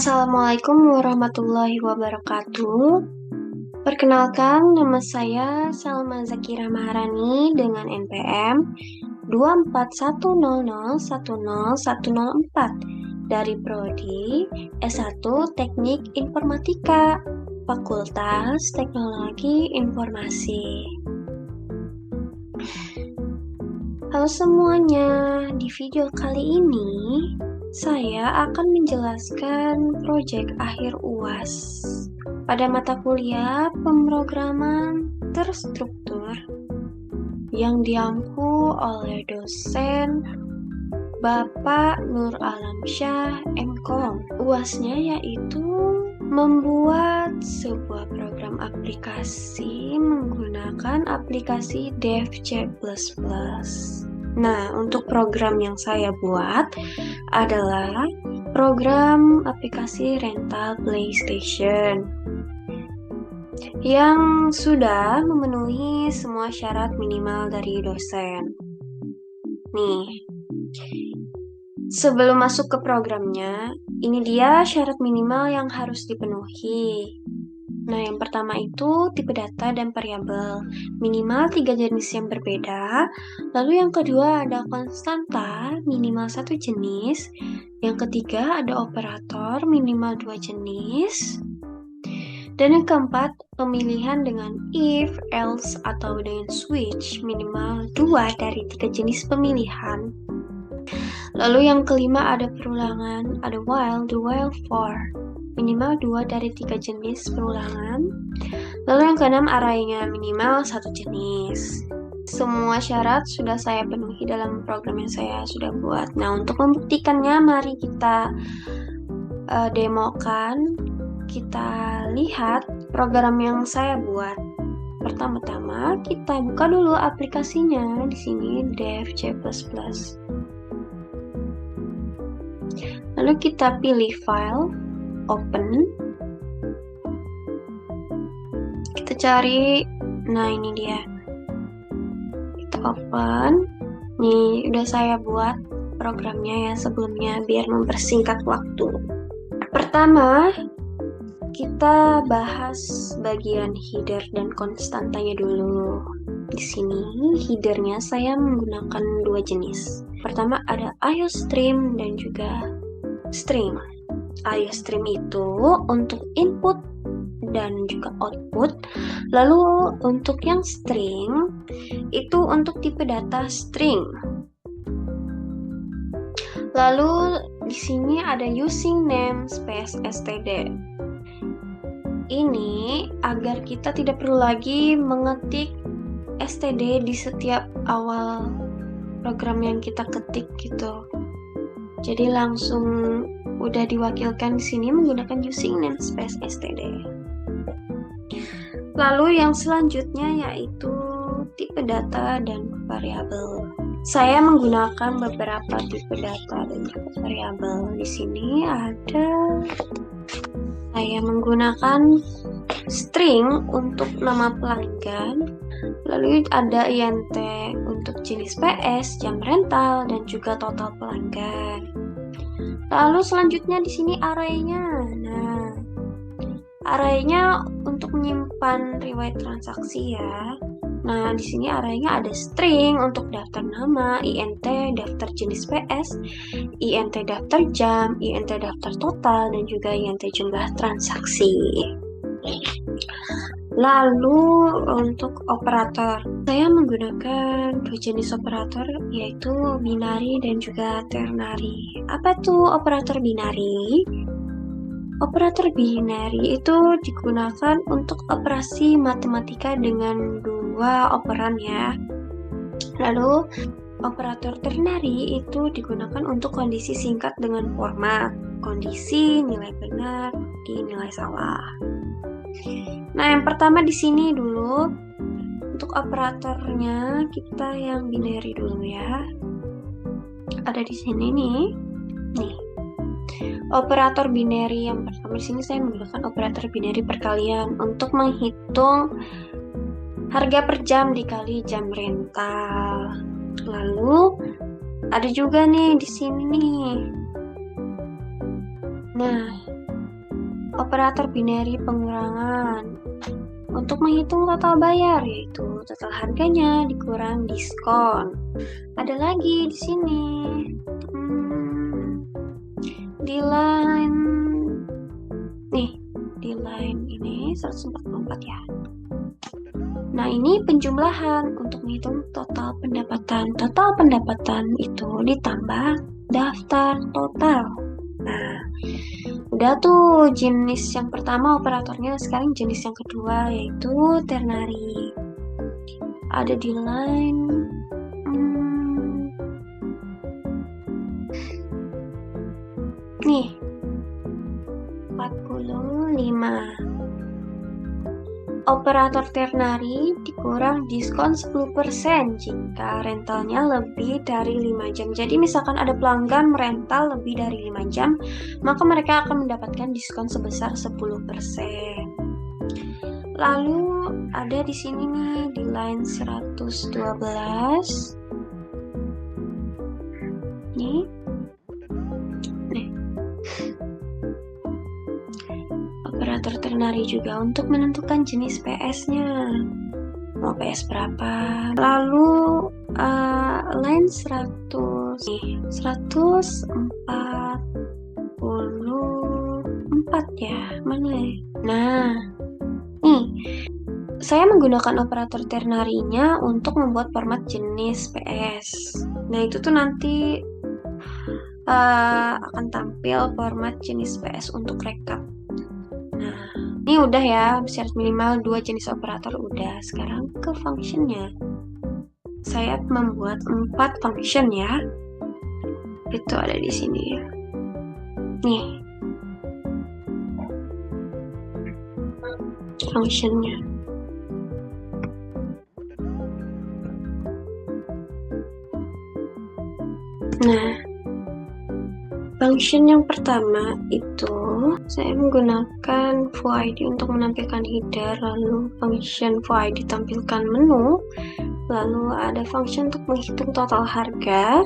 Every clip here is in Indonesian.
Assalamualaikum warahmatullahi wabarakatuh. Perkenalkan, nama saya Salma Zakira Maharani dengan NPM 24100101004 dari Prodi S1 Teknik Informatika, Fakultas Teknologi Informasi. Halo semuanya, di video kali ini saya akan menjelaskan proyek akhir UAS pada mata kuliah pemrograman terstruktur yang diampu oleh dosen Bapak Nur Alamsyah MKom. UASnya yaitu membuat sebuah program aplikasi menggunakan aplikasi Dev C++. Nah, untuk program yang saya buat adalah program aplikasi rental PlayStation yang sudah memenuhi semua syarat minimal dari dosen. Nih, sebelum masuk ke programnya, ini dia syarat minimal yang harus dipenuhi. Nah, yang pertama itu tipe data dan variabel, minimal 3 jenis yang berbeda. Lalu yang kedua ada konstanta, minimal 1 jenis. Yang ketiga ada operator, minimal 2 jenis. Dan yang keempat, pemilihan dengan if, else, atau dengan switch, minimal 2 dari 3 jenis pemilihan. Lalu yang kelima ada perulangan, ada while, do while for, minimal 2 dari 3 jenis perulangan. Lalu yang keenam arraynya minimal 1 jenis. Semua syarat sudah saya penuhi dalam program yang saya sudah buat. Nah, untuk membuktikannya mari kita demokan. Kita lihat program yang saya buat. Pertama-tama kita buka dulu aplikasinya di sini Dev C++. Lalu kita pilih file, open. Kita cari, nah ini dia. Kita open. Nih udah saya buat programnya ya sebelumnya biar mempersingkat waktu. Pertama, kita bahas bagian header dan konstantanya dulu. Di sini headernya saya menggunakan 2 jenis. Pertama ada IOStream dan juga string. IOStream itu untuk input dan juga output. Lalu untuk yang string itu untuk tipe data string. Lalu di sini ada using namespace std. Ini agar kita tidak perlu lagi mengetik std di setiap awal program yang kita ketik gitu. Jadi langsung udah diwakilkan di sini menggunakan using namespace std. Lalu yang selanjutnya yaitu tipe data dan variabel. Saya menggunakan beberapa tipe data dan juga variabel. Di sini ada saya menggunakan string untuk nama pelanggan, lalu ada int untuk jenis PS, jam rental, dan juga total pelanggan. Lalu selanjutnya di sini arraynya. Nah, arraynya untuk menyimpan riwayat transaksi ya. Nah, di sini arraynya ada string untuk daftar nama, int daftar jenis PS, int daftar jam, int daftar total, dan juga int jumlah transaksi. Lalu untuk operator, saya menggunakan 2 jenis operator yaitu binary dan juga ternary. Apa tuh operator binary? Operator binary itu digunakan untuk operasi matematika dengan 2 operan ya. Lalu operator ternary itu digunakan untuk kondisi singkat dengan format kondisi, nilai benar, nilai salah. Nah, yang pertama di sini dulu untuk operatornya kita yang binary dulu ya. Ada di sini nih. Operator binary yang pertama di sini saya menggunakan operator binary perkalian untuk menghitung harga per jam dikali jam rental. Lalu ada juga nih di sini nih. Nah, operator binary pengurangan untuk menghitung total bayar, yaitu total harganya dikurang diskon. Ada lagi di sini di line ini 144 ya. Nah, ini penjumlahan untuk menghitung total pendapatan. Total pendapatan itu ditambah daftar total. Nah, udah tuh jenis yang pertama operatornya, sekarang jenis yang kedua yaitu ternary. Ada di line nih 45. Operator ternary dikurang diskon 10% jika rentalnya lebih dari 5 jam. Jadi misalkan ada pelanggan merental lebih dari 5 jam, maka mereka akan mendapatkan diskon sebesar 10%. Lalu ada di sini nih di line 112. Nih. Operator ternary juga untuk menentukan jenis PS-nya. Mau PS berapa? Lalu line 144 ya. Mana ya? Nah, nih saya menggunakan operator ternary-nya untuk membuat format jenis PS. Nah, itu tuh nanti akan tampil format jenis PS untuk rekap. Nah, ini udah ya, syarat minimal 2 jenis operator udah. Sekarang ke functionnya. Saya membuat 4 function ya. Itu ada di sini ya. Nih. Functionnya. Nah, function yang pertama itu saya menggunakan void untuk menampilkan header, lalu function void ditampilkan menu, lalu ada function untuk menghitung total harga,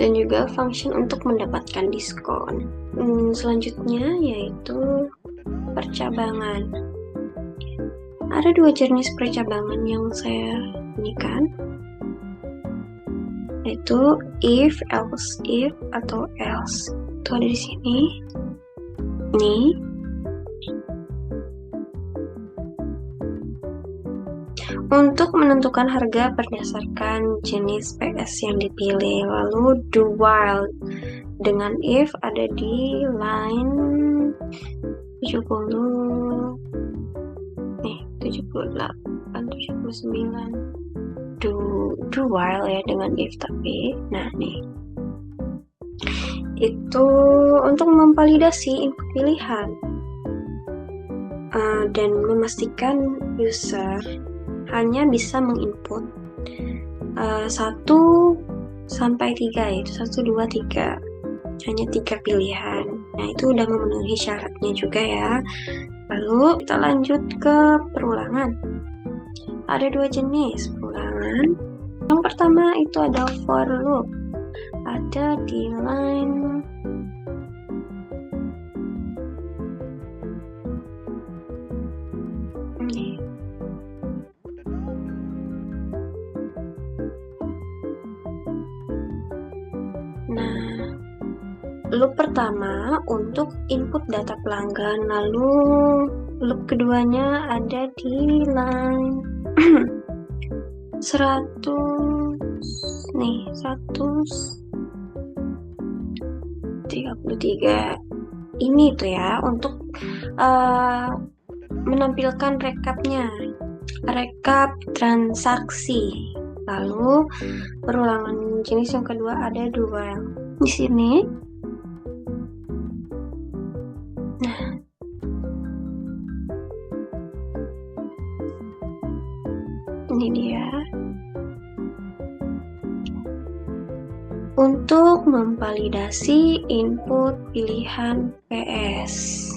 dan juga function untuk mendapatkan diskon. Selanjutnya yaitu percabangan. Ada 2 jenis percabangan yang saya berikan, yaitu if, else if, atau else. Itu ada di sini. Nih. Untuk menentukan harga berdasarkan jenis PS yang dipilih. Lalu do while dengan if ada di line 70 78 79. Do while ya dengan if tapi. Nah, nih. Itu untuk memvalidasi input pilihan dan memastikan user hanya bisa menginput 1 sampai 3, yaitu 1, 2, 3. Hanya 3 pilihan. Nah, itu udah memenuhi syaratnya juga ya. Lalu kita lanjut ke perulangan. Ada 2 jenis perulangan. Yang pertama itu ada for loop. Ada di line ini. Nah, loop pertama untuk input data pelanggan, lalu loop keduanya ada di line 133. Ini tuh ya untuk menampilkan rekap transaksi. Lalu perulangan jenis yang kedua ada do while di sini. Nah, ini dia. Untuk memvalidasi input pilihan PS.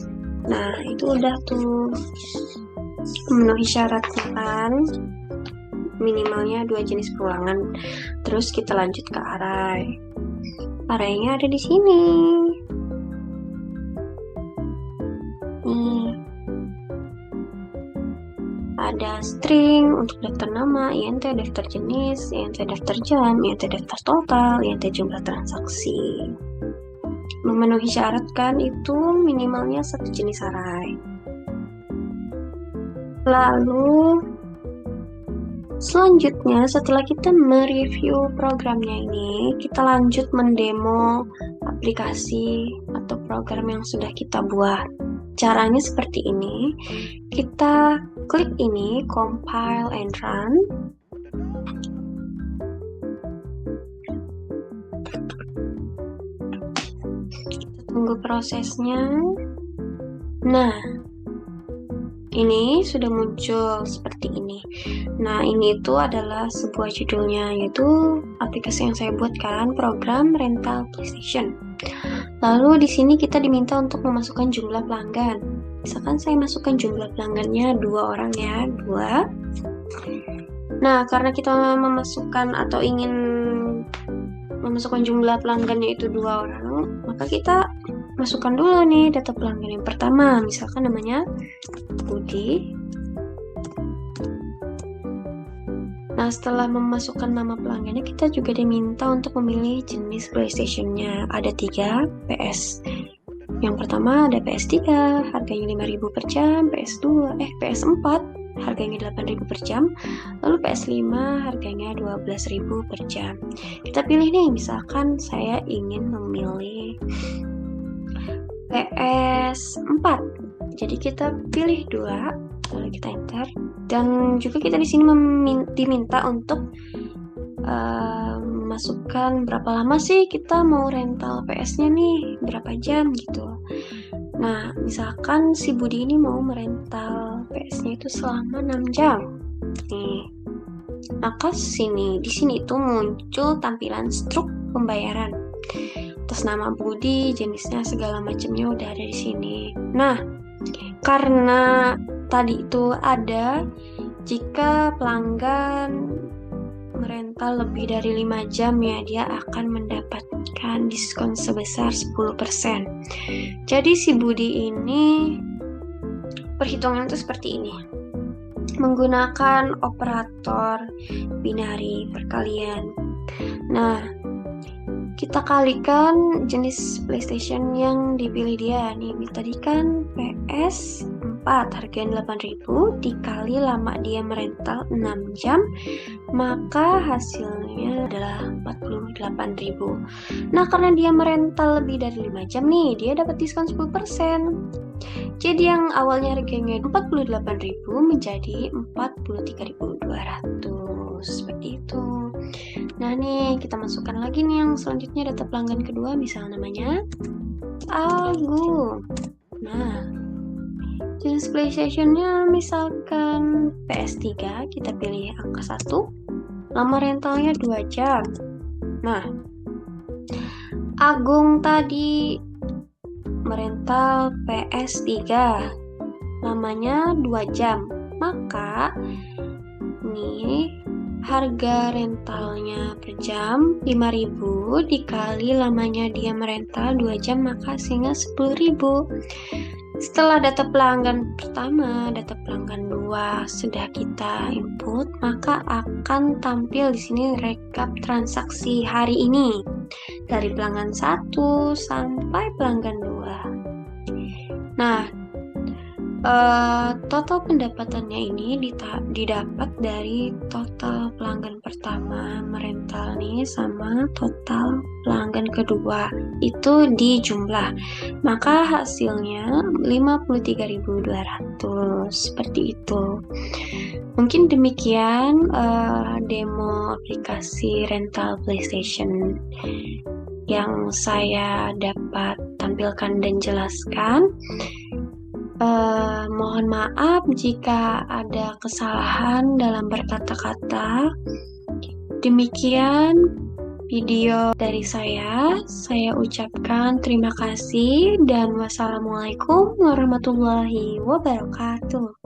Nah, itu udah tuh memenuhi syaratnya kan. Minimalnya 2 jenis perulangan. Terus kita lanjut ke array. Arraynya ada di sini. ada string untuk daftar nama, INT daftar jenis, INT daftar jam, INT daftar total, INT jumlah transaksi. Memenuhi syarat kan itu minimalnya satu jenis array. Lalu selanjutnya setelah kita mereview programnya ini, kita lanjut mendemo aplikasi atau program yang sudah kita buat. Caranya seperti ini. Kita klik ini, compile and run. Kita tunggu prosesnya. Nah, ini sudah muncul seperti ini. Nah, ini itu adalah sebuah judulnya, yaitu aplikasi yang saya buat kan, program rental PlayStation. Lalu di sini kita diminta untuk memasukkan jumlah pelanggan. Misalkan saya masukkan jumlah pelanggannya 2 orang ya, 2. Nah, karena kita memasukkan atau ingin memasukkan jumlah pelanggannya itu 2 orang, maka kita masukkan dulu nih data pelanggan yang pertama. Misalkan namanya Budi. Nah, setelah memasukkan nama pelanggannya, kita juga diminta untuk memilih jenis PlayStation-nya. Ada 3 PS. Yang pertama ada PS3, harganya 5.000 per jam, PS4, harganya 8.000 per jam, lalu PS5, harganya 12.000 per jam. Kita pilih nih, misalkan saya ingin memilih PS4. Jadi kita pilih 2, lalu kita enter. Dan juga kita di sini diminta untuk masukkan berapa lama sih kita mau rental PS-nya nih, berapa jam gitu. Nah, misalkan si Budi ini mau merental PS-nya itu selama 6 jam. Nih. Maka di sini itu muncul tampilan struk pembayaran. Atas nama Budi, jenisnya segala macamnya udah ada di sini. Nah, karena tadi itu ada jika pelanggan merental lebih dari 5 jam ya, dia akan mendapatkan diskon sebesar 10%. Jadi si Budi ini perhitungan itu seperti ini. Menggunakan operator binari perkalian. Nah, kita kalikan jenis PlayStation yang dipilih dia nih. Tadi kan PS4 harganya 8.000 dikali lama dia merental 6 jam, maka hasilnya adalah 48.000. Nah, karena dia merental lebih dari 5 jam nih, dia dapat diskon 10%. Jadi yang awalnya harganya 48.000 menjadi 43.200. Seperti itu. Nah, nih kita masukkan lagi nih yang selanjutnya data pelanggan kedua, misal namanya Agung. Nah, jenis PlayStation-nya misalkan PS3, kita pilih angka 1. Lama rentalnya 2 jam. Nah, Agung tadi merental PS3, lamanya 2 jam. Maka nih harga rentalnya per jam 5.000 dikali lamanya dia merental 2 jam, maka hasilnya 10.000. Setelah data pelanggan pertama, data pelanggan 2 sudah kita input, maka akan tampil di sini rekap transaksi hari ini dari pelanggan 1 sampai pelanggan 2. Nah, total pendapatannya ini didapat dari total pelanggan pertama merental nih sama total pelanggan kedua, itu dijumlah, maka hasilnya 53.200. Seperti itu. Mungkin demikian demo aplikasi rental PlayStation yang saya dapat tampilkan dan jelaskan. Mohon maaf jika ada kesalahan dalam berkata-kata. Demikian video dari saya. Saya ucapkan terima kasih dan wassalamualaikum warahmatullahi wabarakatuh.